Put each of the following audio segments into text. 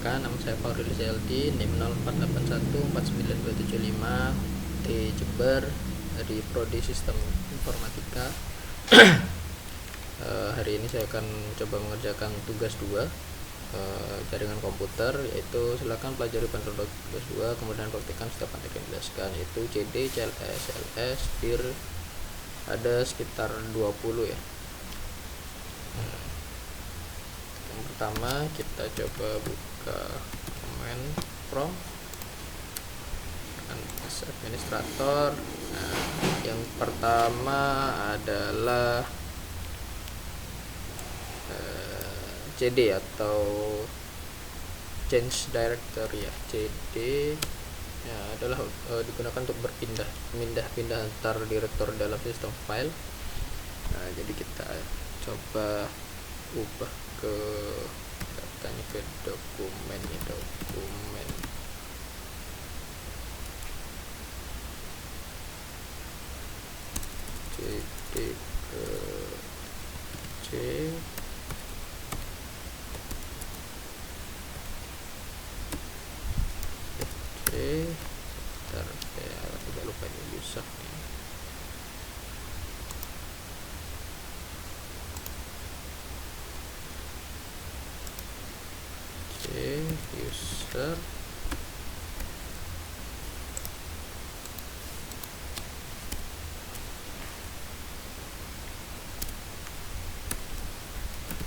perkenalkan, nama saya Fahrul Zeldi, NIM 04814925 di Jember, dari Prodi Sistem Informatika. Hari ini saya akan coba mengerjakan tugas 2 jaringan komputer, yaitu silakan pelajari panduan tugas 2, kemudian praktikkan setiap materi yang dijelaskan, yaitu CD, CLS, LS, DIR, ada sekitar 20 ya. Yang pertama kita coba buka command prompt as administrator. Yang pertama adalah CD atau change director ya. CD ya adalah digunakan untuk pindah antar direktur dalam sistem file. Jadi kita coba ubah ke datanya ke dokumen CD ke C, bentar, saya agak lupa ini user nih. C user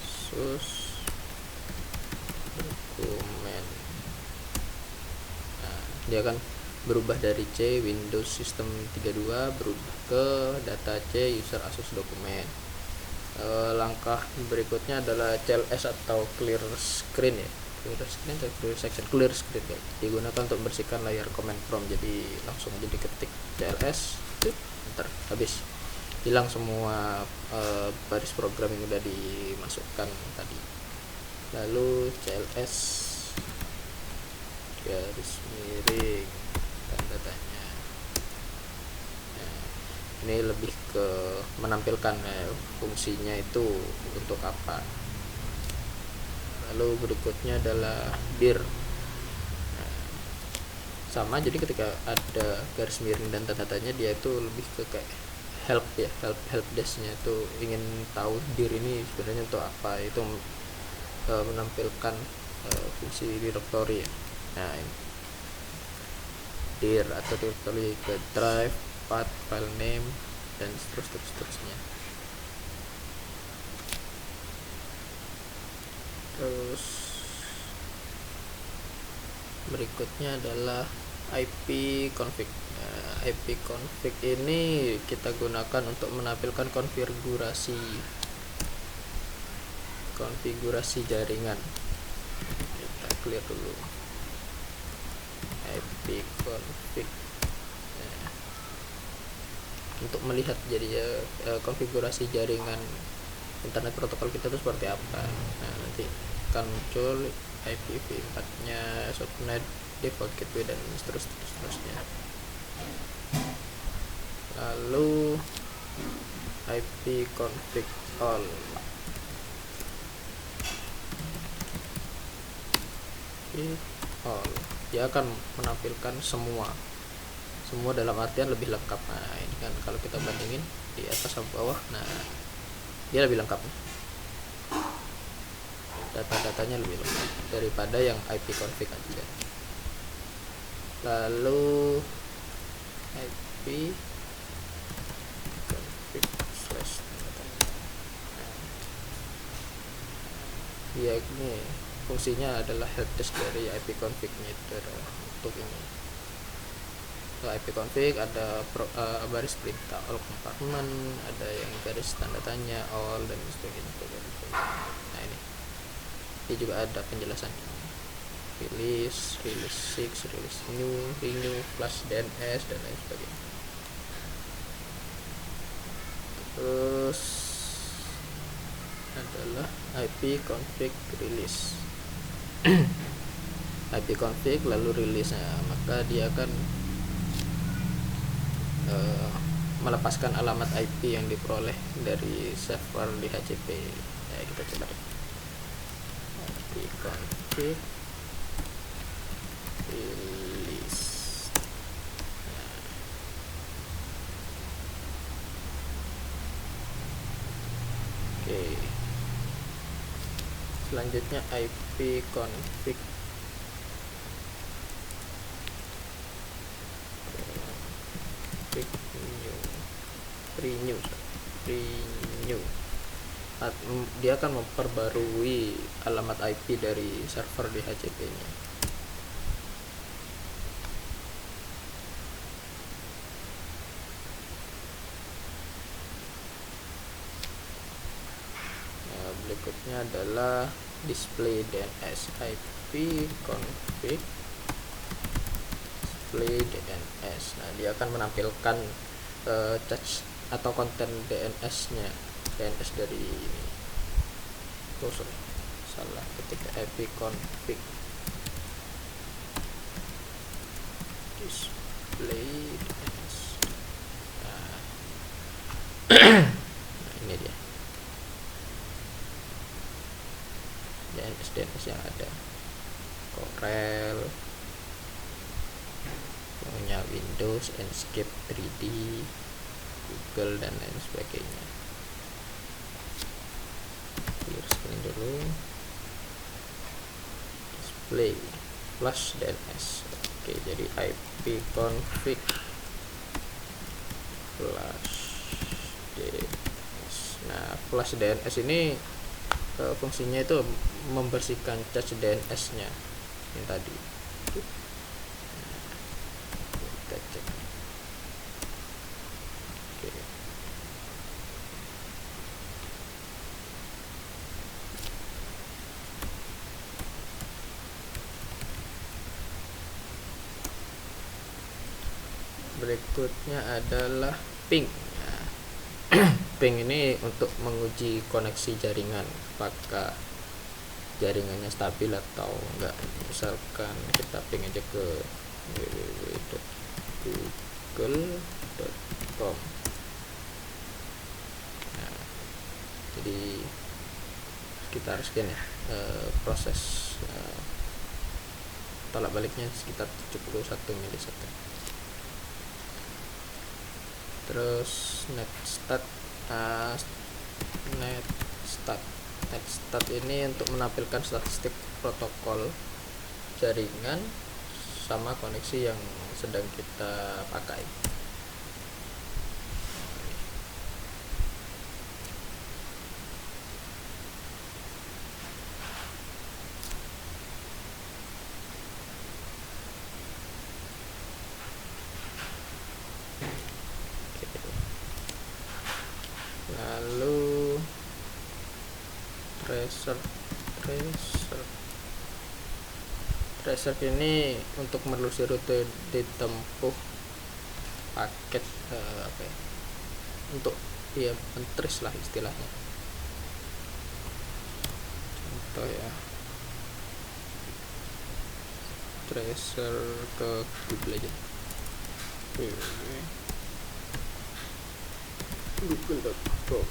sus dokumen. Dia akan berubah dari C Windows System 32 berubah ke data C user Asus dokumen. Langkah berikutnya adalah CLS atau clear screen ya. Clear screen ya. Digunakan untuk membersihkan layar command prompt. Jadi langsung aja diketik CLS, ntar habis hilang semua baris program yang udah dimasukkan tadi. Lalu CLS garis miring tanda tanya. Ini lebih ke menampilkan fungsinya itu untuk apa. Lalu berikutnya adalah dir. Sama, jadi ketika ada garis miring dan tanda tanya, dia itu lebih ke kayak help ya, help desk-nya itu ingin tahu dir ini sebenarnya untuk apa. Itu menampilkan fungsi directory ya. Nah, ini dir atau directory ke drive, path, file name, dan seterusnya. Terus berikutnya adalah IP config. IP config ini kita gunakan untuk menampilkan konfigurasi jaringan. Kita clear dulu IP config untuk melihat jadi konfigurasi jaringan internet protokol kita itu seperti apa. Nanti akan muncul IPv4 nya, subnet, default gateway, dan seterusnya. Lalu IP config all. Dia akan menampilkan semua dalam artian lebih lengkap. Nah, ini kan kalau kita bandingin di atas sama bawah, nah dia lebih lengkap, data-datanya lebih lengkap daripada yang IP config aja. Lalu IP config slash dia ini fungsinya adalah helpdesk dari IP config meter. Untuk ini IP config ada baris perintah all compartment, ada yang garis tanda tanya all, dan sebagainya. Nah, ini juga ada penjelasannya, release 6, release new, renew, flash, DNS, dan lain sebagainya. Terus adalah IP config release. IP config lalu release, maka dia akan melepaskan alamat IP yang diperoleh dari server di HCP. Ya, kita coba deh. IP config selanjutnya IP config renew. Dia akan memperbarui alamat IP dari server DHCP nya. Berikutnya adalah display DNS. IP config display DNS. Nah, dia akan menampilkan cache atau konten DNS nya, DNS dari ini. Salah ketika IP config display DNS. Nah, ini dia DNS yang ada. Corel punya Windows, Enscape 3D, Google dan lain sebagainya. Clear screen dulu. Display plus DNS. Oke, jadi IP config plus DNS. Nah, plus DNS ini fungsinya itu membersihkan cache DNS nya yang tadi. Kita cek. Oke. Berikutnya adalah ping. Ping ini untuk menguji koneksi jaringan, apakah jaringannya stabil atau enggak. Misalkan kita ping aja ke www.google.com. Nah, jadi kita harus scan ya, proses tolak baliknya sekitar 71 milisecond. Terus netstat ini untuk menampilkan statistik protokol jaringan sama koneksi yang sedang kita pakai. Lalu tracer ini untuk menelusuri rute ditempuh paket untuk mentrace lah istilahnya. Contoh ya, tracer ke Google aja, google.com.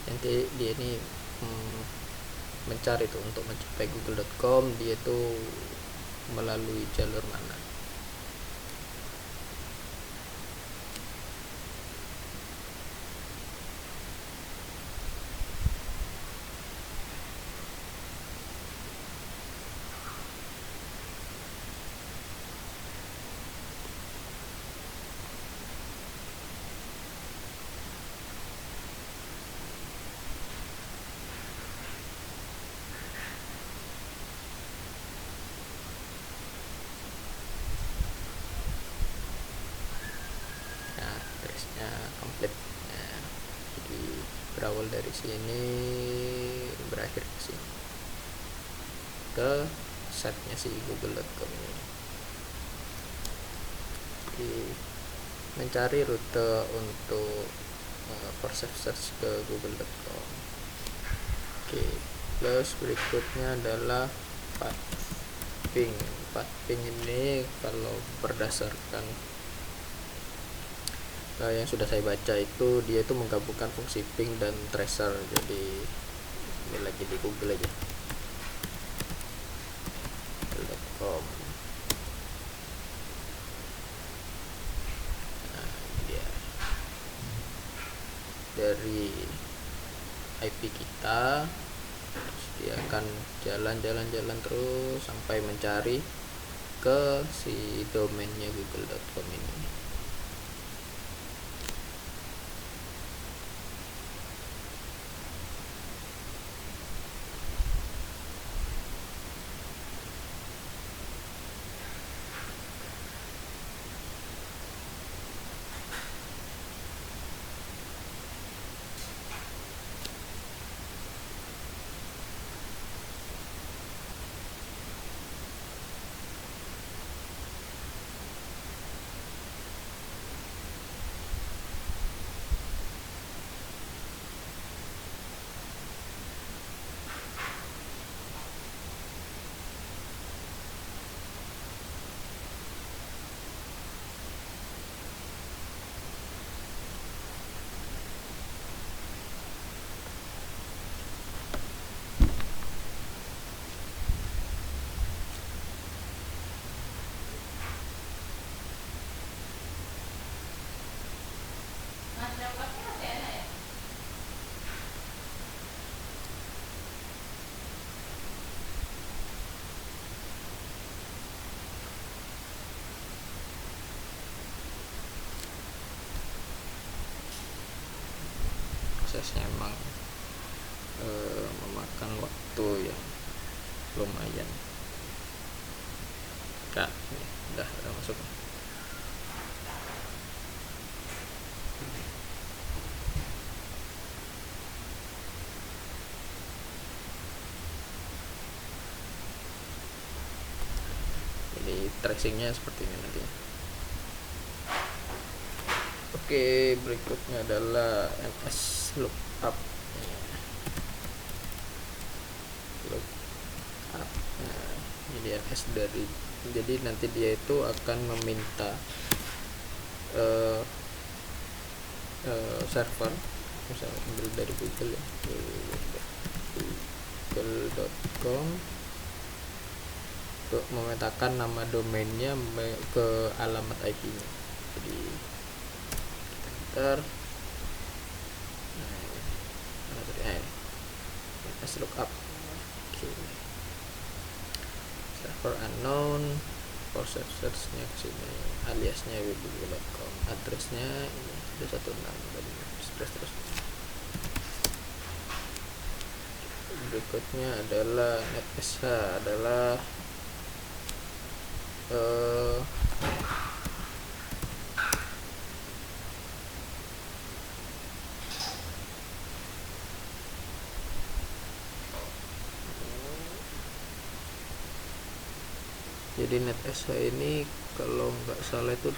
Nanti dia ini mencari tuh untuk mencapai google.com, dia tuh melalui jalur mana. Komplit. Nah, jadi berawal dari sini berakhir ke sini, ke setnya si google.com ini. Jadi mencari rute untuk for search ke google.com. Oke, plus berikutnya adalah pathing. Pathing ini kalau berdasarkan yang sudah saya baca itu dia itu menggabungkan fungsi ping dan tracer. Jadi ini lagi di Google aja, google.com. Nah, ini dia. Dari IP kita, terus dia akan jalan terus sampai mencari ke si domainnya google.com ini. Prosesnya emang memakan waktu yang lumayan. Kak, udah masuk. Jadi tracingnya seperti ini nanti. Oke, berikutnya adalah ns lookup. Nah, ini ns dari, jadi nanti dia itu akan meminta server, misalnya ambil dari Google ya, google.com, untuk memetakan nama domainnya ke alamat IP-nya. Jadi enter, ns lookup. Server unknown, for search-nya ke sini, aliasnya www.com, addressnya ini 216 tadi, terus. Berikutnya adalah netsh, adalah jadi netsh ini kalau nggak salah itu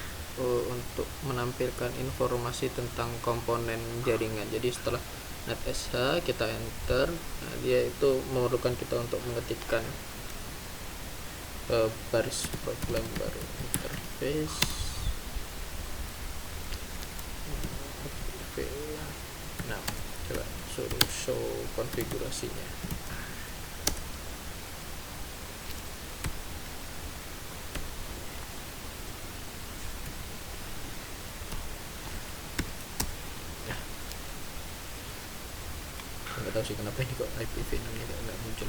untuk menampilkan informasi tentang komponen jaringan. Jadi setelah netsh kita enter, nah dia itu memerlukan kita untuk mengetikkan baris program baru, interface. Nah, coba suruh show konfigurasinya. Nggak tahu sih kenapa ini kok IPv6 nya nggak muncul.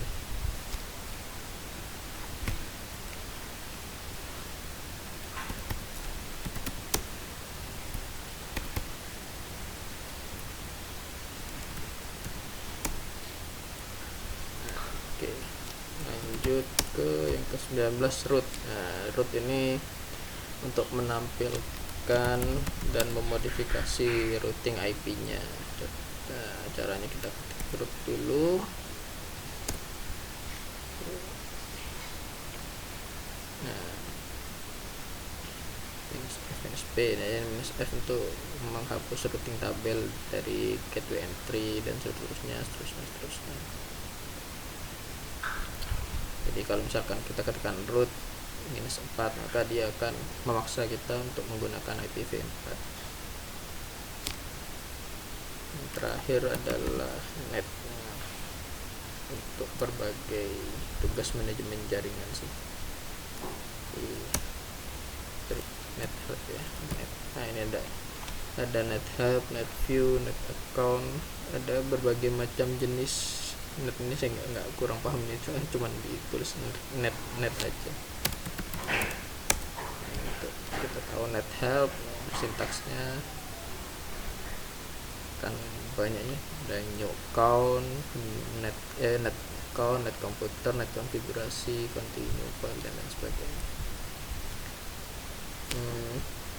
Oke, lanjut ke yang ke-19, root. Nah, root ini untuk menampilkan dan memodifikasi routing IP-nya. Nah, caranya kita ketik root dulu. Nah, -f, nah, -f untuk menghapus routing tabel dari gateway entry dan seterusnya. Jadi kalau misalkan kita ketekan root -4, maka dia akan memaksa kita untuk menggunakan IPv4. Yang terakhir adalah net untuk berbagai tugas manajemen jaringan sih. Net hub ya, net. Nah ini ada net hub, net view, net account, ada berbagai macam jenis net. Ini saya nggak kurang paham ini, cuman ditulis net aja. Untuk kita tahu net help, sintaksnya kan banyaknya, ada new account, net account, net komputer, net konfigurasi, continue file, dan lain sebagainya.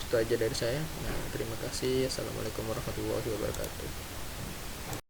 Itu aja dari saya. Nah, terima kasih. Assalamualaikum warahmatullahi wabarakatuh.